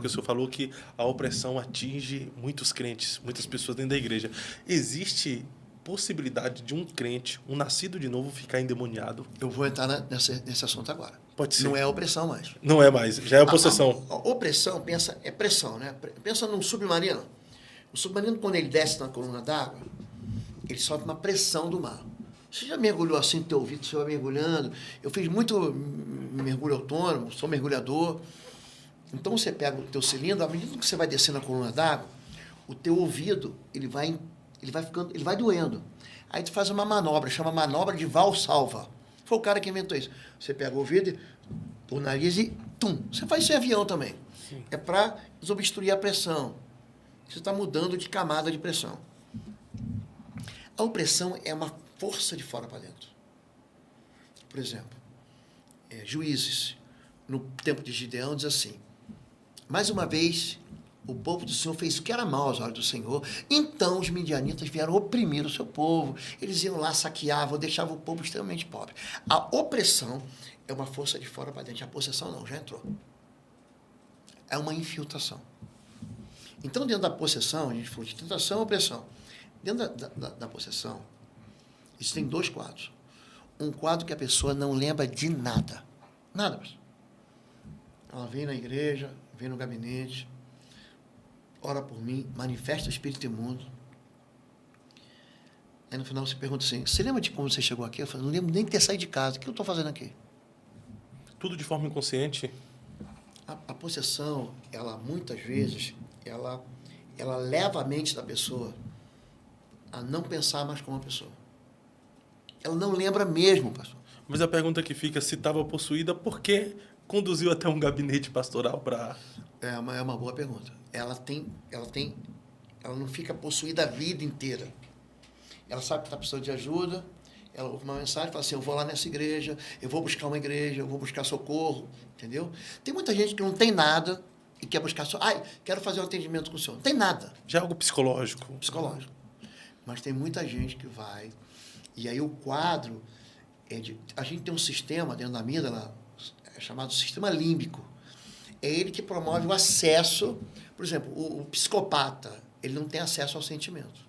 Porque o senhor falou que a opressão atinge muitos crentes, muitas pessoas dentro da igreja. Existe possibilidade de um crente, um nascido de novo, ficar endemoniado? Eu vou entrar nesse assunto agora. Pode ser. Não é opressão mais. Não é mais, já é possessão. A opressão, é pressão, né? Pensa num submarino. O submarino, quando ele desce na coluna d'água, ele sofre uma pressão do mar. Você já mergulhou assim no teu ouvido, você vai mergulhando. Eu fiz muito mergulho autônomo, sou mergulhador. Então você pega o teu cilindro, à medida que você vai descendo a coluna d'água, o teu ouvido, ele vai doendo. Aí tu faz uma manobra, chama manobra de Valsalva. Foi o cara que inventou isso. Você pega o ouvido, o nariz e tum. Você faz isso em avião também. Sim. É para desobstruir a pressão. Você está mudando de camada de pressão. A opressão é uma força de fora para dentro. Por exemplo, Juízes, no tempo de Gideão, diz assim: mais uma vez, o povo do Senhor fez o que era mal aos olhos do Senhor. Então os midianitas vieram oprimir o seu povo. Eles iam lá, saqueavam, deixavam o povo extremamente pobre. A opressão é uma força de fora para dentro. A possessão não, já entrou. É uma infiltração. Então, dentro da possessão, a gente falou de tentação e opressão. Dentro da possessão, existem dois quadros. Um quadro que a pessoa não lembra de nada. Nada, pessoal. Ela vem na igreja, vem no gabinete, ora por mim, manifesta o espírito imundo. Aí no final você pergunta assim: você lembra de como você chegou aqui? Eu falo: não lembro nem de ter saído de casa. O que eu estou fazendo aqui? Tudo de forma inconsciente? A possessão, ela muitas vezes, ela leva a mente da pessoa a não pensar mais como uma pessoa. Ela não lembra mesmo, pastor. Mas a pergunta que fica, se estava possuída, por que conduziu até um gabinete pastoral para... É uma boa pergunta. Ela não fica possuída a vida inteira. Ela sabe que está precisando de ajuda, ela ouve uma mensagem e fala assim: eu vou lá nessa igreja, eu vou buscar uma igreja, eu vou buscar socorro, entendeu? Tem muita gente que não tem nada e quer buscar socorro. Quero fazer um atendimento com o senhor. Não tem nada. Já é algo psicológico. Psicológico. Mas tem muita gente que vai, e aí o quadro a gente tem um sistema dentro da amígdala, chamado sistema límbico. É ele que promove o acesso. Por exemplo, o psicopata, ele não tem acesso ao sentimento.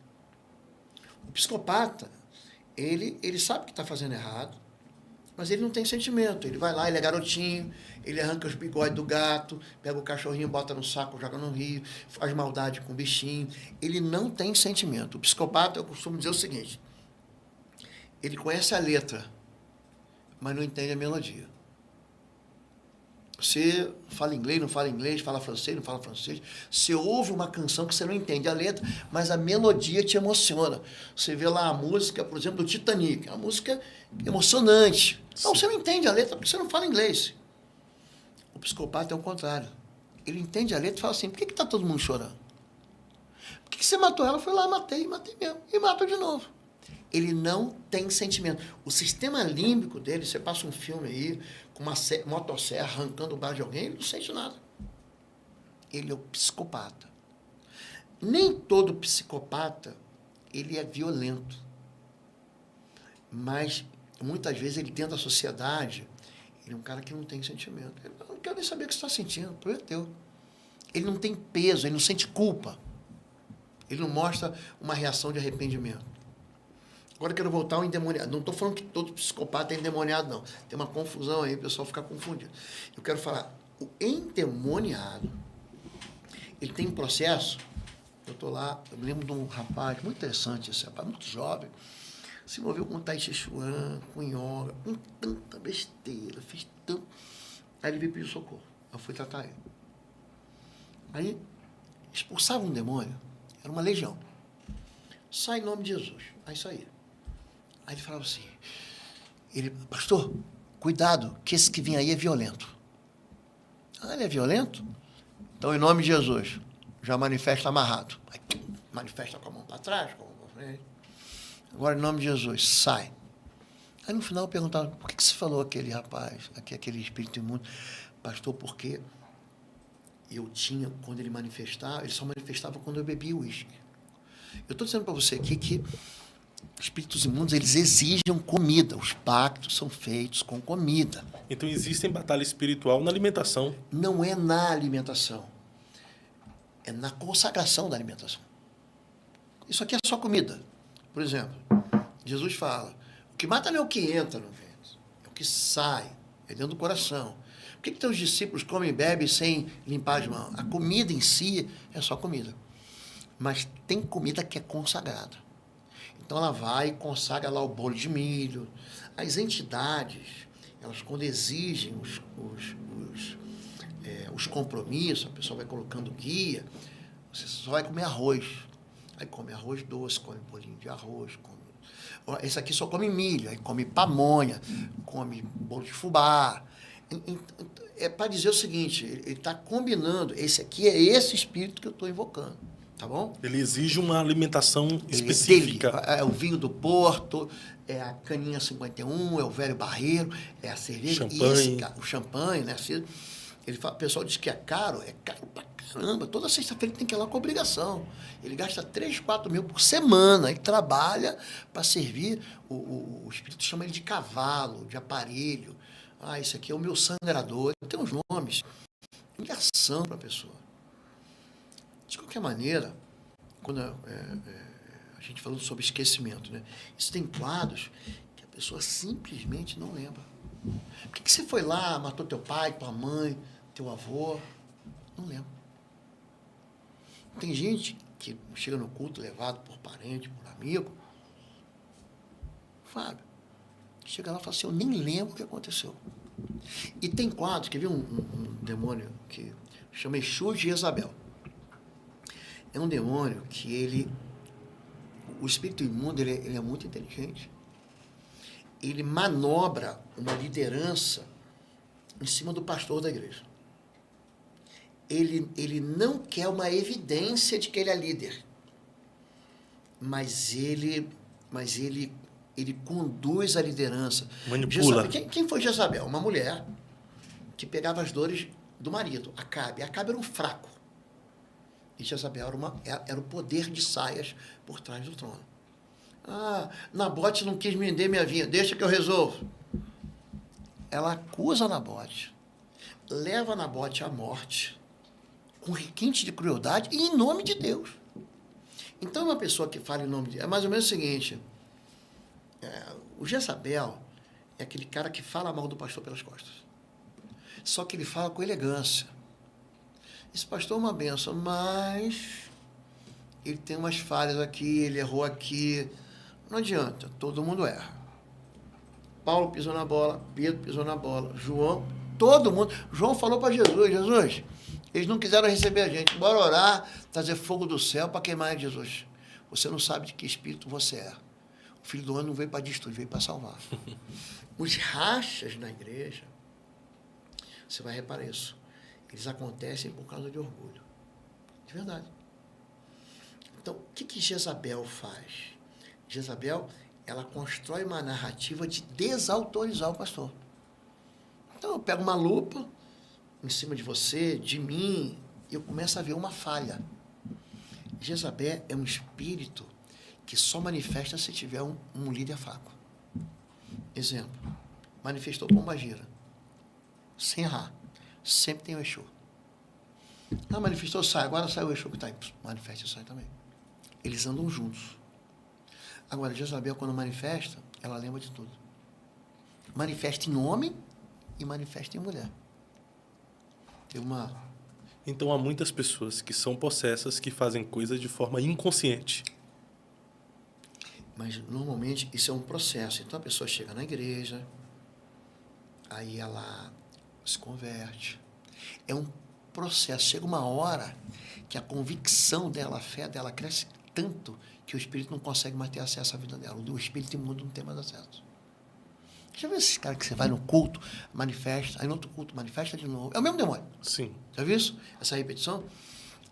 O psicopata, ele sabe que está fazendo errado, mas ele não tem sentimento. Ele vai lá, ele é garotinho, ele arranca os bigodes do gato, pega o cachorrinho, bota no saco, joga no rio, faz maldade com o bichinho. Ele não tem sentimento. O psicopata, eu costumo dizer o seguinte: ele conhece a letra, mas não entende a melodia. Você fala inglês, não fala inglês, fala francês, não fala francês. Você ouve uma canção que você não entende a letra, mas a melodia te emociona. Você vê lá a música, por exemplo, do Titanic, é uma música emocionante. Não, você não entende a letra porque você não fala inglês. O psicopata é o contrário. Ele entende a letra e fala assim: por que está todo mundo chorando? Por que você matou ela? Foi lá, matei mesmo. E matou de novo. Ele não tem sentimento. O sistema límbico dele, você passa um filme aí, com uma motosserra arrancando o braço de alguém, ele não sente nada. Ele é o psicopata. Nem todo psicopata, ele é violento. Mas, muitas vezes, ele dentro da sociedade, ele é um cara que não tem sentimento. Ele não quer nem saber o que você está sentindo, o problema é teu. Ele não tem peso, ele não sente culpa. Ele não mostra uma reação de arrependimento. Agora eu quero voltar ao endemoniado. Não estou falando que todo psicopata é endemoniado, não. Tem uma confusão aí, o pessoal fica confundido. Eu quero falar, o endemoniado, ele tem um processo. Eu estou lá, eu me lembro de um rapaz, muito interessante esse rapaz, muito jovem, se envolveu com Tai Chi Chuan, com yoga, com tanta besteira, fez tanto. Aí ele veio pedir socorro. Eu fui tratar ele. Aí expulsava um demônio, era uma legião. Sai em nome de Jesus. Aí saía. Aí ele falava assim: pastor, cuidado, que esse que vem aí é violento. Ah, ele é violento? Então, em nome de Jesus, já manifesta amarrado. Aí, manifesta com a mão para trás, com a mão para frente. Agora, em nome de Jesus, sai. Aí, no final, eu perguntava: por que você falou aquele rapaz, aquele espírito imundo? Pastor, porque eu tinha, quando ele manifestava, ele só manifestava quando eu bebia uísque. Eu estou dizendo para você aqui que espíritos imundos, eles exigem comida. Os pactos são feitos com comida. Então, existe batalha espiritual na alimentação. Não é na alimentação. é na consagração da alimentação. Isso aqui é só comida. Por exemplo, Jesus fala, o que mata não é o que entra no ventre, é o que sai, é dentro do coração. Por que os discípulos comem e bebem sem limpar as mãos? A comida em si é só comida. Mas tem comida que é consagrada. Então ela vai e consagra lá o bolo de milho. As entidades, elas quando exigem os compromissos, a pessoa vai colocando guia, você só vai comer arroz. Aí come arroz doce, come bolinho de arroz, esse aqui só come milho, aí come pamonha, come bolo de fubá. É para dizer o seguinte, ele está combinando, esse aqui é esse espírito que eu estou invocando, tá bom? Ele exige uma alimentação específica. É o vinho do Porto, é a caninha 51, é o velho barreiro, é a cerveja. Champanhe. O champanhe, né? O pessoal diz que é caro pra caramba. Toda sexta-feira ele tem que ir lá com obrigação. Ele gasta 3, 4 mil por semana. Ele trabalha para servir. O espírito chama ele de cavalo, de aparelho. Ah, esse aqui é o meu sangrador. Tem uns nomes. Ligação para a pessoa. De qualquer maneira, quando a gente falou sobre esquecimento, né? Isso tem quadros que a pessoa simplesmente não lembra. Por que você foi lá, matou teu pai, tua mãe, teu avô? Não lembro. Tem gente que chega no culto levado por parente, por amigo. Fábio, chega lá e fala assim, eu nem lembro o que aconteceu. E tem quadros, que viu um demônio que chama Exu de Jezabel. É um demônio que o espírito imundo, ele é muito inteligente. Ele manobra uma liderança em cima do pastor da igreja. Ele não quer uma evidência de que ele é líder, mas ele conduz a liderança. Manipula. Quem foi Jezabel? Uma mulher que pegava as dores do marido, Acabe. Acabe era um fraco. E Jezabel era o poder de saias por trás do trono. Ah, Nabote não quis me vender minha vinha, deixa que eu resolvo. Ela acusa Nabote, leva Nabote à morte, com requinte de crueldade e em nome de Deus. Então, uma pessoa que fala em nome de Deus, é mais ou menos o seguinte, o Jezabel é aquele cara que fala mal do pastor pelas costas. Só que ele fala com elegância. Esse pastor é uma benção, mas ele tem umas falhas aqui, ele errou aqui. Não adianta, todo mundo erra. Paulo pisou na bola, Pedro pisou na bola, João, todo mundo. João falou para Jesus, eles não quiseram receber a gente, bora orar, trazer fogo do céu para queimar Jesus. Você não sabe de que espírito você é. O Filho do Homem não veio para destruir, veio para salvar. Os rachas na igreja, você vai reparar isso, eles acontecem por causa de orgulho. De verdade. Então, o que Jezabel faz? Jezabel, ela constrói uma narrativa de desautorizar o pastor. Então, eu pego uma lupa em cima de você, de mim, e eu começo a ver uma falha. Jezabel é um espírito que só manifesta se tiver um líder fraco. Exemplo, manifestou Pombagira. Sem errar. Sempre tem o Exu. Ah, manifestou, sai. Agora sai o Exu que está aí. Manifesta e sai também. Eles andam juntos. Agora, Jezabel, quando manifesta, ela lembra de tudo. Manifesta em homem e manifesta em mulher. Então, há muitas pessoas que são possessas que fazem coisas de forma inconsciente. Mas, normalmente, isso é um processo. Então, a pessoa chega na igreja, aí ela se converte. É um processo. Chega uma hora que a convicção dela, a fé dela cresce tanto que o espírito não consegue mais ter acesso à vida dela. O espírito imundo não tem mais acesso. Já viu esses caras que você vai no culto, manifesta, aí no outro culto manifesta de novo? É o mesmo demônio. Sim. Já viu isso? Essa repetição?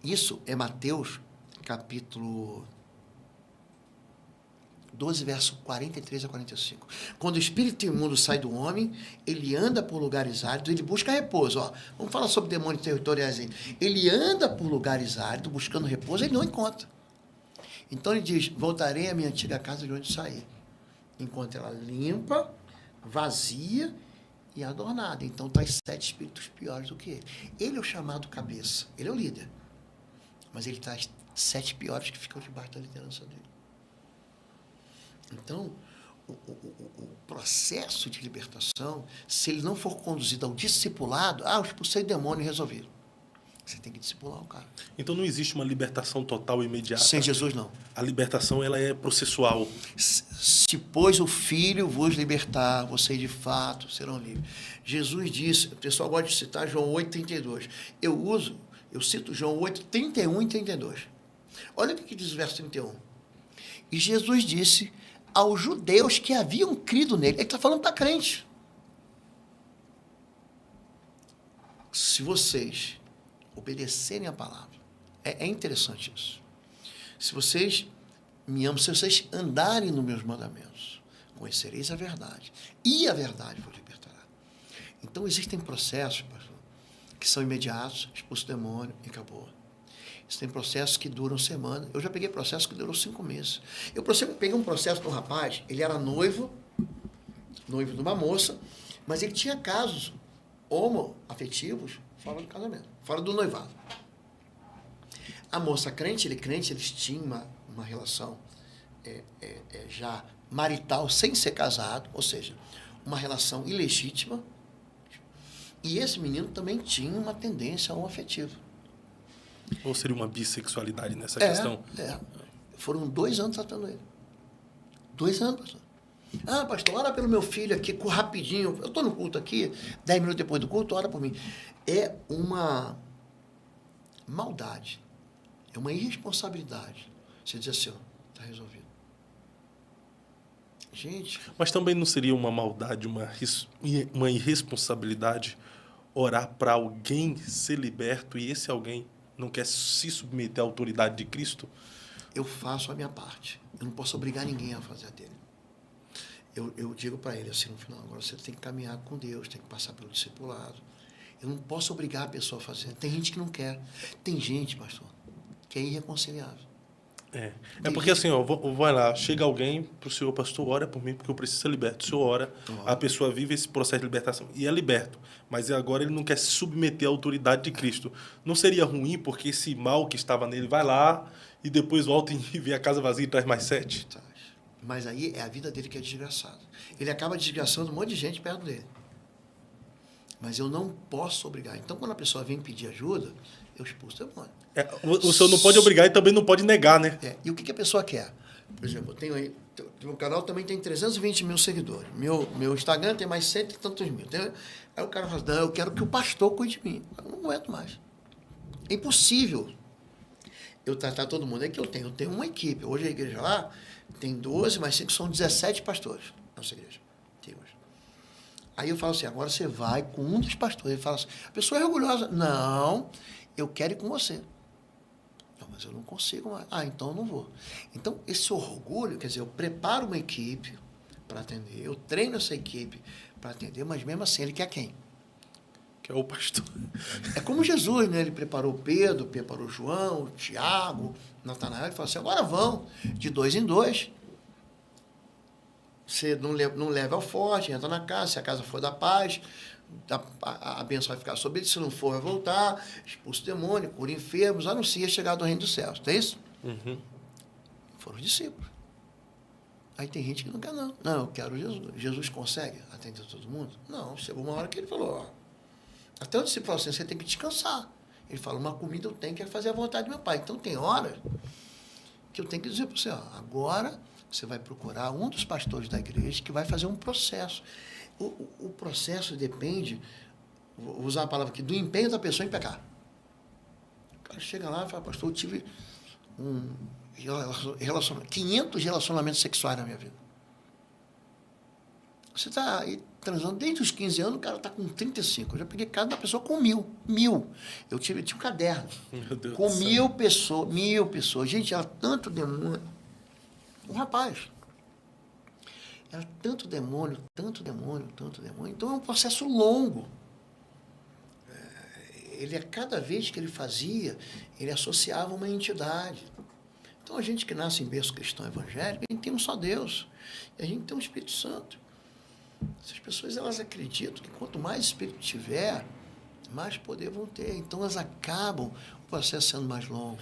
Isso é Mateus, capítulo 12, verso 43 a 45. Quando o espírito imundo sai do homem, ele anda por lugares áridos, ele busca repouso. Ó, vamos falar sobre demônios territoriais aí. Ele anda por lugares áridos, buscando repouso, ele não encontra. Então ele diz, voltarei à minha antiga casa de onde saí. Enquanto ela limpa, vazia e adornada. Então traz 7 espíritos piores do que ele. Ele é o chamado cabeça, ele é o líder. mas ele traz 7 piores que ficam debaixo da liderança dele. Então, o processo de libertação, se ele não for conduzido ao discipulado, eu expulsei demônio e resolvi. Você tem que discipular o cara. Então não existe uma libertação total e imediata. Sem Jesus, não. A libertação, ela é processual. Se, pois, o Filho vos libertar, vocês de fato serão livres. Jesus disse, o pessoal gosta de citar João 8,32. Eu cito João 8,31 e 32. Olha o que diz o verso 31. E Jesus disse aos judeus que haviam crido nele. Ele está falando para crente. Se vocês obedecerem a palavra, é interessante isso. Se vocês me amam, se vocês andarem nos meus mandamentos, conhecereis a verdade, e a verdade vos libertará. Então, existem processos, pastor, que são imediatos, expulso o demônio e acabou. Existem processos que duram semanas. Eu já peguei processos que durou 5 meses. Eu peguei um processo de um rapaz, ele era noivo de uma moça, mas ele tinha casos homoafetivos fora do casamento, fora do noivado. A moça crente, eles tinham uma relação já marital sem ser casado, ou seja, uma relação ilegítima, e esse menino também tinha uma tendência homoafetiva. Ou seria uma bissexualidade nessa questão? Foram 2 anos tratando ele. 2 anos, pastor. Pastor, ora pelo meu filho aqui, rapidinho. Eu estou no culto aqui, 10 minutos depois do culto, ora por mim. É uma maldade. É uma irresponsabilidade. Você diz assim, está resolvido. Gente... Mas também não seria uma maldade, uma irresponsabilidade orar para alguém ser liberto e esse alguém não quer se submeter à autoridade de Cristo? Eu faço a minha parte. Eu não posso obrigar ninguém a fazer a dele. Eu digo para ele assim no final, agora você tem que caminhar com Deus, tem que passar pelo discipulado. Eu não posso obrigar a pessoa a fazer. Tem gente que não quer. Tem gente, pastor, que é irreconciliável. É porque assim, vai lá, chega alguém pro senhor, pastor, ora por mim porque eu preciso ser liberto. O senhor ora, a pessoa vive esse processo de libertação e é liberto. Mas agora ele não quer se submeter à autoridade de Cristo. Não seria ruim porque esse mal que estava nele vai lá e depois volta e vê a casa vazia e traz mais 7? Mas aí é a vida dele que é desgraçada. Ele acaba desgraçando um monte de gente perto dele. Mas eu não posso obrigar. Então, quando a pessoa vem pedir ajuda, eu expulso o demônio. O senhor não pode obrigar e também não pode negar, né? E o que a pessoa quer? Por exemplo, eu tenho aí... Meu canal também tem 320 mil seguidores. Meu Instagram tem mais 100 e tantos mil. Aí o cara fala, não, eu quero que o pastor cuide de mim. Eu não aguento mais. É impossível eu tratar todo mundo. É que eu tenho uma equipe. Hoje a igreja lá tem 12, mais 5 são 17 pastores. Nossa igreja. Aí eu falo assim, agora você vai com um dos pastores. Ele fala assim, a pessoa é orgulhosa. Não, eu quero ir com você. Não, mas eu não consigo mais. Então eu não vou. Então, esse orgulho, quer dizer, eu preparo uma equipe para atender, eu treino essa equipe para atender, mas mesmo assim, ele quer quem? Que é o pastor. É como Jesus, né? Ele preparou Pedro, preparou João, Tiago, Natanael, ele falou assim, agora vão, de 2 em 2. Você não leva ao forte, entra na casa, se a casa for da paz, a bênção vai ficar sobre ele, se não for, vai voltar, expulsa o demônio, cura enfermos, anuncia a chegada do reino dos céus. Não é isso? Uhum. Foram os discípulos. Aí tem gente que não quer, não. Não, eu quero Jesus. Jesus consegue atender todo mundo? Não, chegou uma hora que ele falou, até o discípulo falou assim, você tem que descansar. Ele fala, uma comida eu tenho que fazer a vontade do meu pai. Então tem horas que eu tenho que dizer para você, agora você vai procurar um dos pastores da igreja que vai fazer um processo. O processo depende, vou usar a palavra aqui, do empenho da pessoa em pecar. O cara chega lá e fala, pastor, eu tive 500 relacionamentos sexuais na minha vida. Você está aí transando desde os 15 anos, o cara está com 35. Eu já peguei casa da pessoa com 1000. Eu tinha um caderno com 1000 pessoas. Gente, era tanto demônio. Um rapaz. Era tanto demônio. Então é um processo longo. Cada vez que ele fazia, ele associava uma entidade. Então a gente que nasce em berço cristão evangélico, a gente tem um só Deus. E a gente tem um Espírito Santo. Essas pessoas, elas acreditam que quanto mais Espírito tiver, mais poder vão ter. Então elas acabam o processo sendo mais longo.